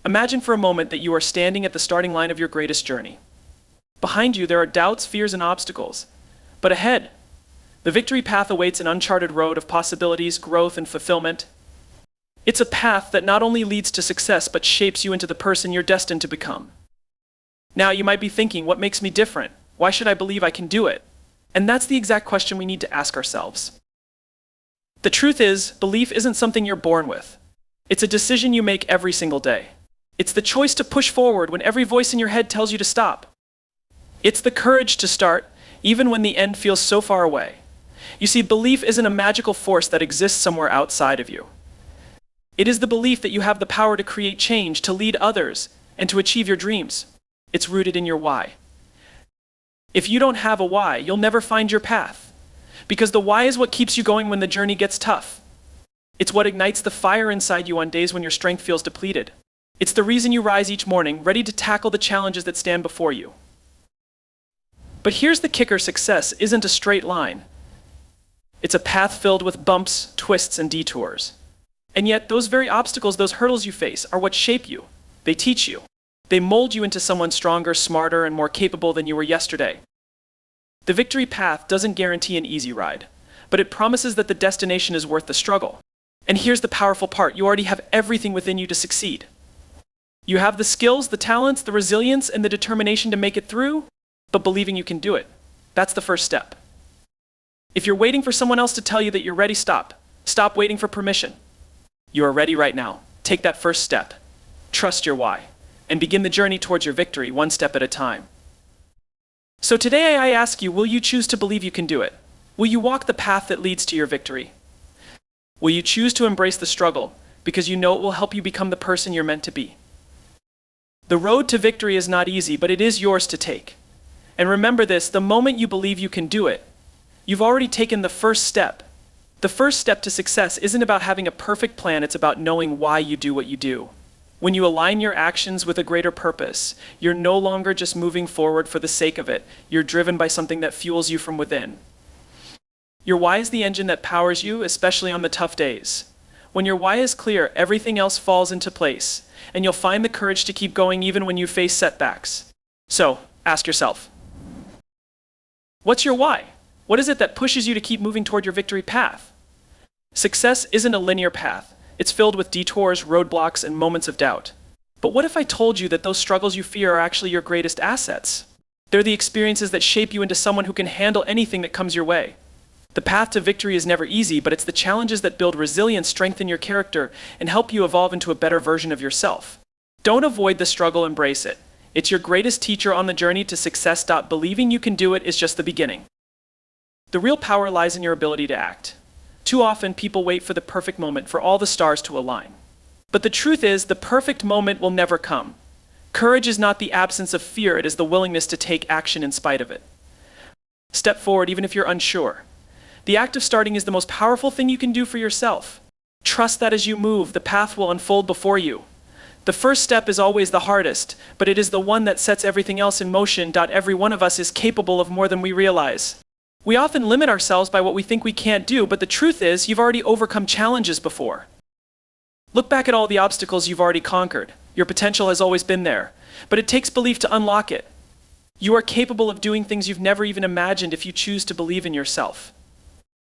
Imagine for a moment that you are standing at the starting line of your greatest journey. Behind you, there are doubts, fears, and obstacles. But ahead, the victory path awaits an uncharted road of possibilities, growth, and fulfillment. It's a path that not only leads to success, but shapes you into the person you're destined to become. Now, you might be thinking, what makes me different? Why should I believe I can do it? And that's the exact question we need to ask ourselves. The truth is, belief isn't something you're born with. It's a decision you make every single day. It's the choice to push forward when every voice in your head tells you to stop. It's the courage to start, even when the end feels so far away. You see, belief isn't a magical force that exists somewhere outside of you. It is the belief that you have the power to create change, to lead others, and to achieve your dreams. It's rooted in your why. If you don't have a why, you'll never find your path. Because the why is what keeps you going when the journey gets tough. It's what ignites the fire inside you on days when your strength feels depleted. It's the reason you rise each morning, ready to tackle the challenges that stand before you. But here's the kicker: success isn't a straight line. It's a path filled with bumps, twists, and detours. And yet, those very obstacles, those hurdles you face, are what shape you. They teach you. They mold you into someone stronger, smarter, and more capable than you were yesterday. The victory path doesn't guarantee an easy ride, but it promises that the destination is worth the struggle. And here's the powerful part: you already have everything within you to succeed. You have the skills, the talents, the resilience, and the determination to make it through, but believing you can do it. That's the first step. If you're waiting for someone else to tell you that you're ready, stop. Stop waiting for permission. You are ready right now. Take that first step. Trust your why, and begin the journey towards your victory, one step at a time. So today I ask you, will you choose to believe you can do it? Will you walk the path that leads to your victory? Will you choose to embrace the struggle because you know it will help you become the person you're meant to be? The road to victory is not easy, but it is yours to take. And remember this: the moment you believe you can do it, you've already taken the first step. The first step to success isn't about having a perfect plan, it's about knowing why you do what you do. When you align your actions with a greater purpose, you're no longer just moving forward for the sake of it. You're driven by something that fuels you from within. Your why is the engine that powers you, especially on the tough days. When your why is clear, everything else falls into place, and you'll find the courage to keep going even when you face setbacks. So, ask yourself, what's your why? What is it that pushes you to keep moving toward your victory path? Success isn't a linear path. It's filled with detours, roadblocks, and moments of doubt. But what if I told you that those struggles you fear are actually your greatest assets? They're the experiences that shape you into someone who can handle anything that comes your way. The path to victory is never easy, but it's the challenges that build resilience, strengthen your character, and help you evolve into a better version of yourself. Don't avoid the struggle, embrace it. It's your greatest teacher on the journey to success. Believing you can do it is just the beginning. The real power lies in your ability to act. Too often, people wait for the perfect moment, for all the stars to align. But the truth is, the perfect moment will never come. Courage is not the absence of fear, it is the willingness to take action in spite of it. Step forward even if you're unsure. The act of starting is the most powerful thing you can do for yourself. Trust that as you move, the path will unfold before you. The first step is always the hardest, but it is the one that sets everything else in motion. Every one of us is capable of more than we realize. We often limit ourselves by what we think we can't do, but the truth is, you've already overcome challenges before. Look back at all the obstacles you've already conquered. Your potential has always been there, but it takes belief to unlock it. You are capable of doing things you've never even imagined if you choose to believe in yourself.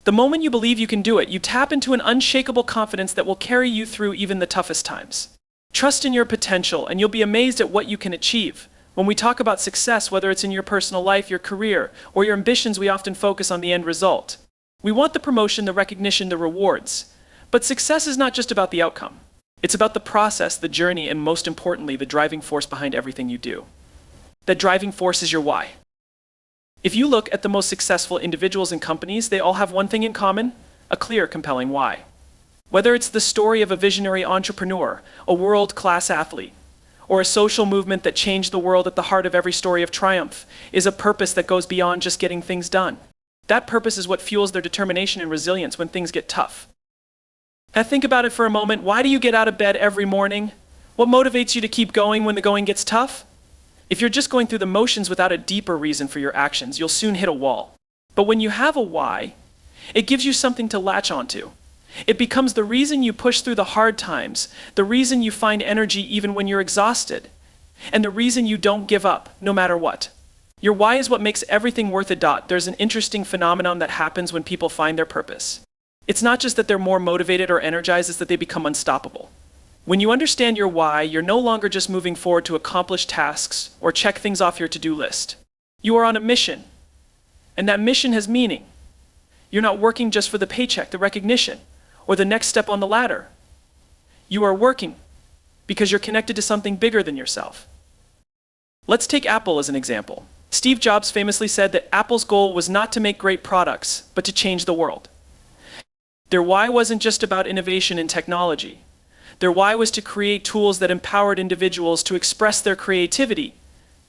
The moment you believe you can do it, you tap into an unshakable confidence that will carry you through even the toughest times. Trust in your potential, and you'll be amazed at what you can achieve. When we talk about success, whether it's in your personal life, your career, or your ambitions, we often focus on the end result. We want the promotion, the recognition, the rewards. But success is not just about the outcome. It's about the process, the journey, and most importantly, the driving force behind everything you do. That driving force is your why. If you look at the most successful individuals and companies, they all have one thing in common: a clear, compelling why. Whether it's the story of a visionary entrepreneur, a world-class athlete, or a social movement that changed the world, at the heart of every story of triumph is a purpose that goes beyond just getting things done. That purpose is what fuels their determination and resilience when things get tough. Now think about it for a moment. Why do you get out of bed every morning? What motivates you to keep going when the going gets tough? If you're just going through the motions without a deeper reason for your actions, you'll soon hit a wall. But when you have a why, it gives you something to latch onto. It becomes the reason you push through the hard times, the reason you find energy even when you're exhausted, and the reason you don't give up, no matter what. Your why is what makes everything worth a. There's an interesting phenomenon that happens when people find their purpose. It's not just that they're more motivated or energized, it's that they become unstoppable. When you understand your why, you're no longer just moving forward to accomplish tasks or check things off your to-do list. You are on a mission, and that mission has meaning. You're not working just for the paycheck, the recognition, or the next step on the ladder. You are working because you're connected to something bigger than yourself. Let's take Apple as an example. Steve Jobs famously said that Apple's goal was not to make great products, but to change the world. Their why wasn't just about innovation in technology. Their why was to create tools that empowered individuals to express their creativity,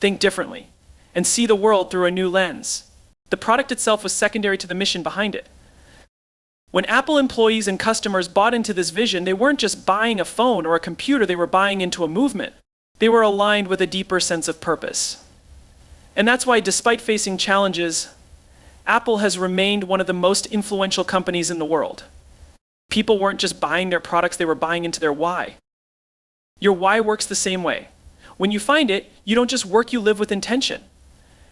think differently, and see the world through a new lens. The product itself was secondary to the mission behind it. When Apple employees and customers bought into this vision, they weren't just buying a phone or a computer, they were buying into a movement. They were aligned with a deeper sense of purpose. And that's why, despite facing challenges, Apple has remained one of the most influential companies in the world. People weren't just buying their products, they were buying into their why. Your why works the same way. When you find it, you don't just work, you live with intention.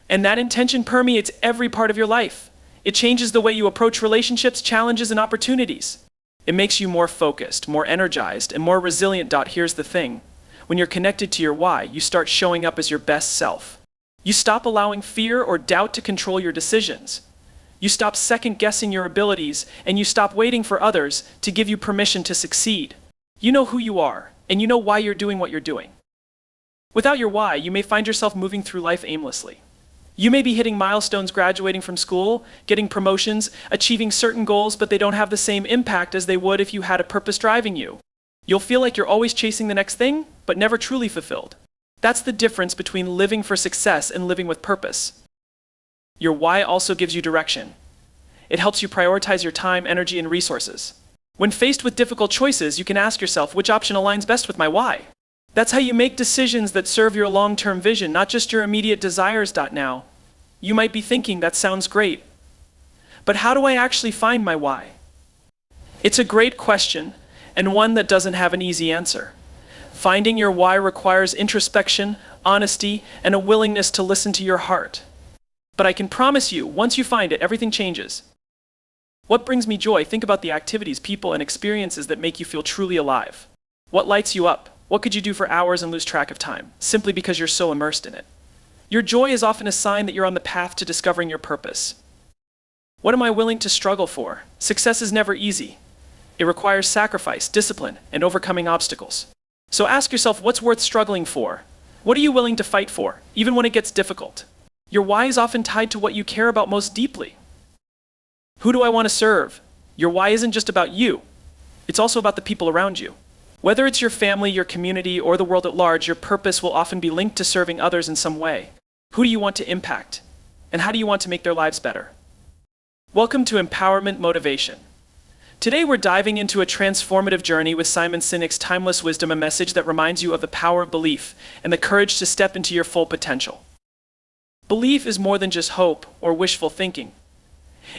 And that intention permeates every part of your life. It changes the way you approach relationships, challenges, and opportunities. It makes you more focused, more energized, and more resilient. Here's the thing. When you're connected to your why, you start showing up as your best self. You stop allowing fear or doubt to control your decisions. You stop second-guessing your abilities, and you stop waiting for others to give you permission to succeed. You know who you are, and you know why you're doing what you're doing. Without your why, you may find yourself moving through life aimlessly. You may be hitting milestones, graduating from school, getting promotions, achieving certain goals, but they don't have the same impact as they would if you had a purpose driving you. You'll feel like you're always chasing the next thing, but never truly fulfilled. That's the difference between living for success and living with purpose. Your why also gives you direction. It helps you prioritize your time, energy, and resources. When faced with difficult choices, you can ask yourself, which option aligns best with my why? That's how you make decisions that serve your long-term vision, not just your immediate desires. Now, you might be thinking, that sounds great, but how do I actually find my why? It's a great question, and one that doesn't have an easy answer. Finding your why requires introspection, honesty, and a willingness to listen to your heart. But I can promise you, once you find it, everything changes. What brings me joy? Think about the activities, people, and experiences that make you feel truly alive. What lights you up? What could you do for hours and lose track of time, simply because you're so immersed in it? Your joy is often a sign that you're on the path to discovering your purpose. What am I willing to struggle for? Success is never easy. It requires sacrifice, discipline, and overcoming obstacles. So ask yourself, what's worth struggling for? What are you willing to fight for, even when it gets difficult? Your why is often tied to what you care about most deeply. Who do I want to serve? Your why isn't just about you. It's also about the people around you. Whether it's your family, your community, or the world at large, your purpose will often be linked to serving others in some way. Who do you want to impact? And how do you want to make their lives better? Welcome to Empowerment Motivation. Today we're diving into a transformative journey with Simon Sinek's timeless wisdom, a message that reminds you of the power of belief and the courage to step into your full potential. Belief is more than just hope or wishful thinking.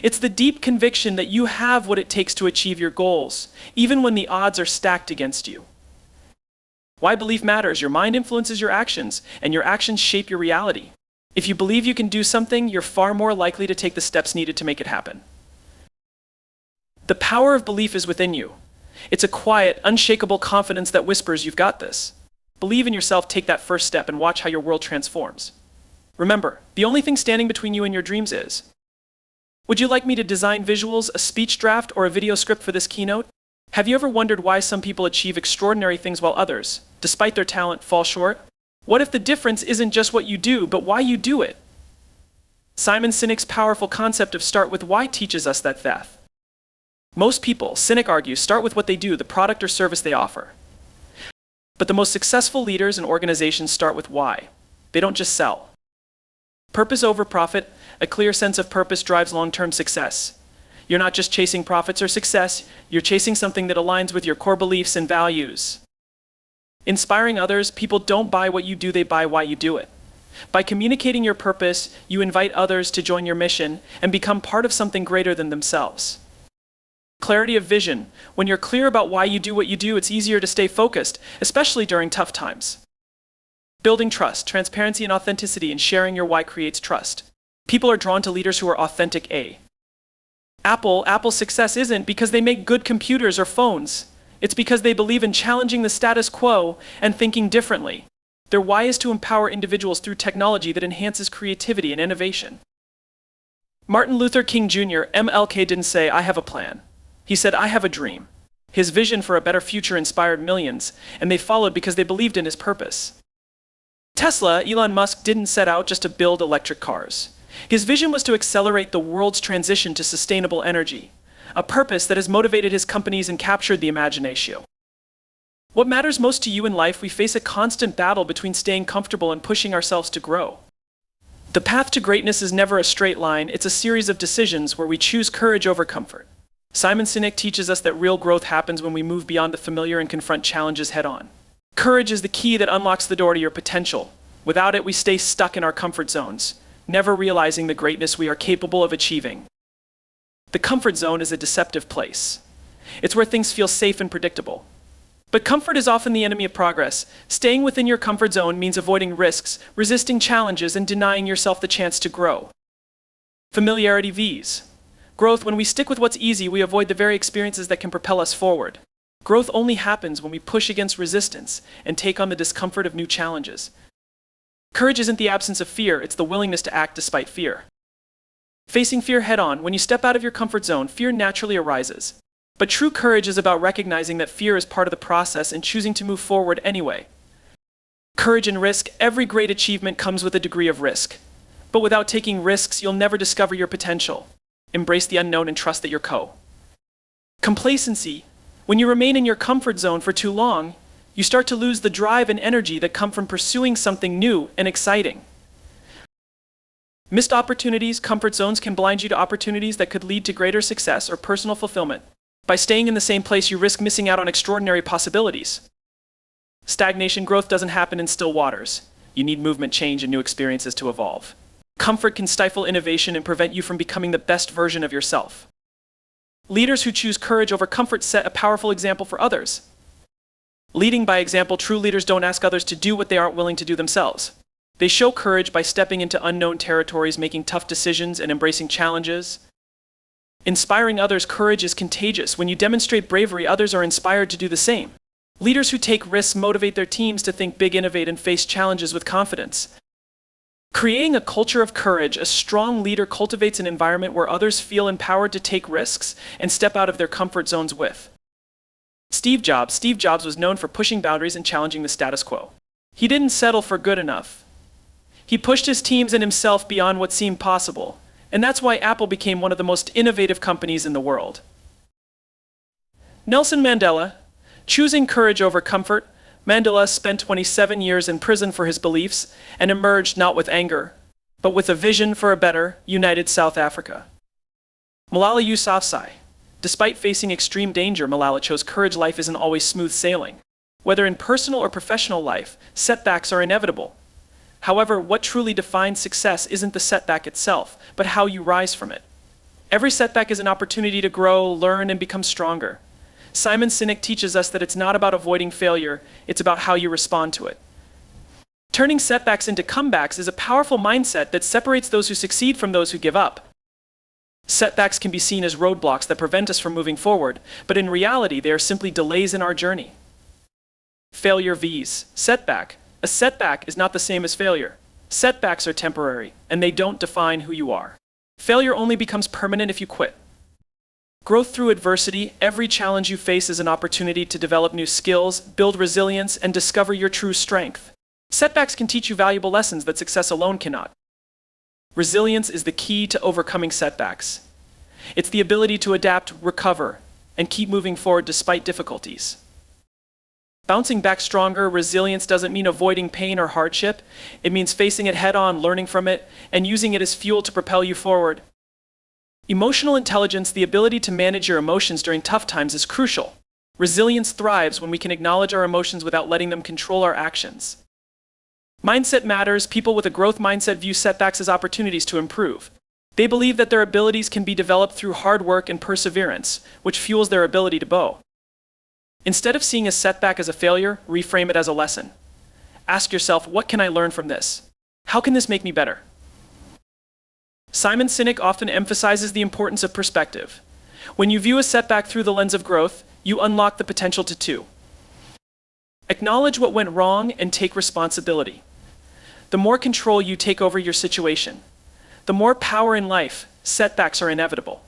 It's the deep conviction that you have what it takes to achieve your goals, even when the odds are stacked against you. Why belief matters? Your mind influences your actions, and your actions shape your reality. If you believe you can do something, you're far more likely to take the steps needed to make it happen. The power of belief is within you. It's a quiet, unshakable confidence that whispers, you've got this. Believe in yourself, take that first step, and watch how your world transforms. Remember, the only thing standing between you and your dreams is. Would you like me to design visuals, a speech draft, or a video script for this keynote? Have you ever wondered why some people achieve extraordinary things while others, despite their talent, fall short? What if the difference isn't just what you do, but why you do it? Simon Sinek's powerful concept of start with why teaches us that. Most people, Sinek argues, start with what they do, the product or service they offer. But the most successful leaders and organizations start with why. They don't just sell. Purpose over profit, a clear sense of purpose drives long-term success. You're not just chasing profits or success, you're chasing something that aligns with your core beliefs and values. Inspiring others, people don't buy what you do, they buy why you do it. By communicating your purpose, you invite others to join your mission and become part of something greater than themselves. Clarity of vision. When you're clear about why you do what you do, it's easier to stay focused, especially during tough times. Building trust. Transparency and authenticity in sharing your why creates trust. People are drawn to leaders who are authentic. Apple's success isn't because they make good computers or phones. It's because they believe in challenging the status quo and thinking differently. Their why is to empower individuals through technology that enhances creativity and innovation. Martin Luther King Jr., MLK, didn't say, "I have a plan." He said, "I have a dream." His vision for a better future inspired millions, and they followed because they believed in his purpose. Tesla, Elon Musk, didn't set out just to build electric cars. His vision was to accelerate the world's transition to sustainable energy, a purpose that has motivated his companies and captured the imagination. What matters most to you in life? We face a constant battle between staying comfortable and pushing ourselves to grow. The path to greatness is never a straight line, it's a series of decisions where we choose courage over comfort. Simon Sinek teaches us that real growth happens when we move beyond the familiar and confront challenges head-on. Courage is the key that unlocks the door to your potential. Without it, we stay stuck in our comfort zones, never realizing the greatness we are capable of achieving. The comfort zone is a deceptive place. It's where things feel safe and predictable. But comfort is often the enemy of progress. Staying within your comfort zone means avoiding risks, resisting challenges, and denying yourself the chance to grow. Familiarity vs. growth. When we stick with what's easy, we avoid the very experiences that can propel us forward. Growth only happens when we push against resistance and take on the discomfort of new challenges. Courage isn't the absence of fear, it's the willingness to act despite fear. Facing fear head-on. When you step out of your comfort zone, fear naturally arises. But true courage is about recognizing that fear is part of the process and choosing to move forward anyway. Courage and risk. Every great achievement comes with a degree of risk. But without taking risks, you'll never discover your potential. Embrace the unknown and trust that you're Complacency. When you remain in your comfort zone for too long, you start to lose the drive and energy that come from pursuing something new and exciting. Missed opportunities. Comfort zones can blind you to opportunities that could lead to greater success or personal fulfillment. By staying in the same place, you risk missing out on extraordinary possibilities. Stagnation. Growth doesn't happen in still waters. You need movement, change, and new experiences to evolve. Comfort can stifle innovation and prevent you from becoming the best version of yourself. Leaders who choose courage over comfort set a powerful example for others. Leading by example. True leaders don't ask others to do what they aren't willing to do themselves. They show courage by stepping into unknown territories, making tough decisions, and embracing challenges. Inspiring others. Courage is contagious. When you demonstrate bravery, others are inspired to do the same. Leaders who take risks motivate their teams to think big, innovate, and face challenges with confidence. Creating a culture of courage. A strong leader cultivates an environment where others feel empowered to take risks and step out of their comfort zones with. Steve Jobs. Steve Jobs was known for pushing boundaries and challenging the status quo. He didn't settle for good enough. He pushed his teams and himself beyond what seemed possible. And that's why Apple became one of the most innovative companies in the world. Nelson Mandela. Choosing courage over comfort. Mandela spent 27 years in prison for his beliefs and emerged not with anger, but with a vision for a better, united South Africa. Malala Yousafzai. Despite facing extreme danger, Malala chose courage. Life isn't always smooth sailing. Whether in personal or professional life, setbacks are inevitable. However, what truly defines success isn't the setback itself, but how you rise from it. Every setback is an opportunity to grow, learn, and become stronger. Simon Sinek teaches us that it's not about avoiding failure, it's about how you respond to it. Turning setbacks into comebacks is a powerful mindset that separates those who succeed from those who give up. Setbacks can be seen as roadblocks that prevent us from moving forward, but in reality, they are simply delays in our journey. Failure vs. setback. A setback is not the same as failure. Setbacks are temporary, and they don't define who you are. Failure only becomes permanent if you quit. Growth through adversity. Every challenge you face is an opportunity to develop new skills, build resilience, and discover your true strength. Setbacks can teach you valuable lessons that success alone cannot. Resilience is the key to overcoming setbacks. It's the ability to adapt, recover, and keep moving forward despite difficulties. Bouncing back stronger. Resilience doesn't mean avoiding pain or hardship. It means facing it head-on, learning from it, and using it as fuel to propel you forward. Emotional intelligence. The ability to manage your emotions during tough times is crucial. Resilience thrives when we can acknowledge our emotions without letting them control our actions. Mindset matters. People with a growth mindset view setbacks as opportunities to improve. They believe that their abilities can be developed through hard work and perseverance, which fuels their ability to bow. Instead of seeing a setback as a failure, reframe it as a lesson. Ask yourself, what can I learn from this? How can this make me better? Simon Sinek often emphasizes the importance of perspective. When you view a setback through the lens of growth, you unlock the potential to 2. Acknowledge what went wrong and take responsibility. The more control you take over your situation, the more power in life. Setbacks are inevitable.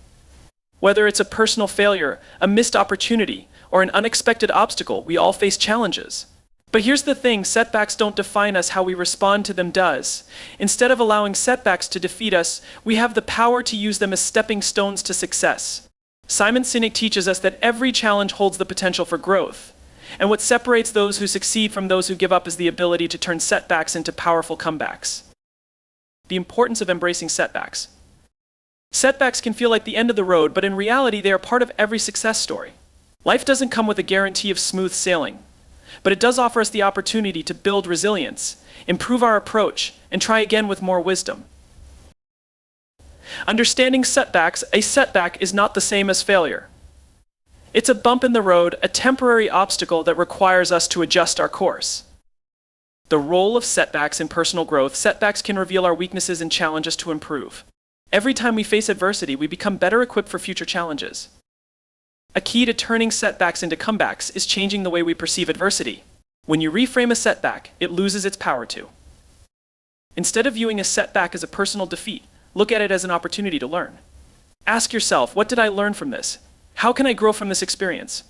Whether it's a personal failure, a missed opportunity, or an unexpected obstacle, we all face challenges. But here's the thing, setbacks don't define us, how we respond to them does. Instead of allowing setbacks to defeat us, we have the power to use them as stepping stones to success. Simon Sinek teaches us that every challenge holds the potential for growth. And what separates those who succeed from those who give up is the ability to turn setbacks into powerful comebacks. The importance of embracing setbacks. Setbacks can feel like the end of the road, but in reality, they are part of every success story. Life doesn't come with a guarantee of smooth sailing, but it does offer us the opportunity to build resilience, improve our approach, and try again with more wisdom. Understanding setbacks, a setback is not the same as failure. It's a bump in the road, a temporary obstacle that requires us to adjust our course. The role of setbacks in personal growth. Setbacks can reveal our weaknesses and challenge us to improve. Every time we face adversity, we become better equipped for future challenges. A key to turning setbacks into comebacks is changing the way we perceive adversity. When you reframe a setback, it loses its power to. Instead of viewing a setback as a personal defeat, look at it as an opportunity to learn. Ask yourself, what did I learn from this? How can I grow from this experience?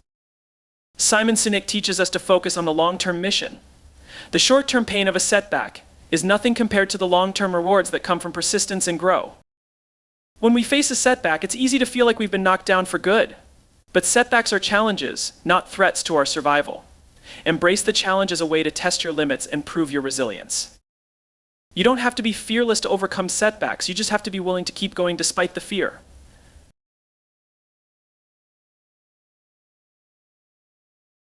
Simon Sinek teaches us to focus on the long-term mission. The short-term pain of a setback is nothing compared to the long-term rewards that come from persistence and grow. When we face a setback, it's easy to feel like we've been knocked down for good. But setbacks are challenges, not threats to our survival. Embrace the challenge as a way to test your limits and prove your resilience. You don't have to be fearless to overcome setbacks, you just have to be willing to keep going despite the fear.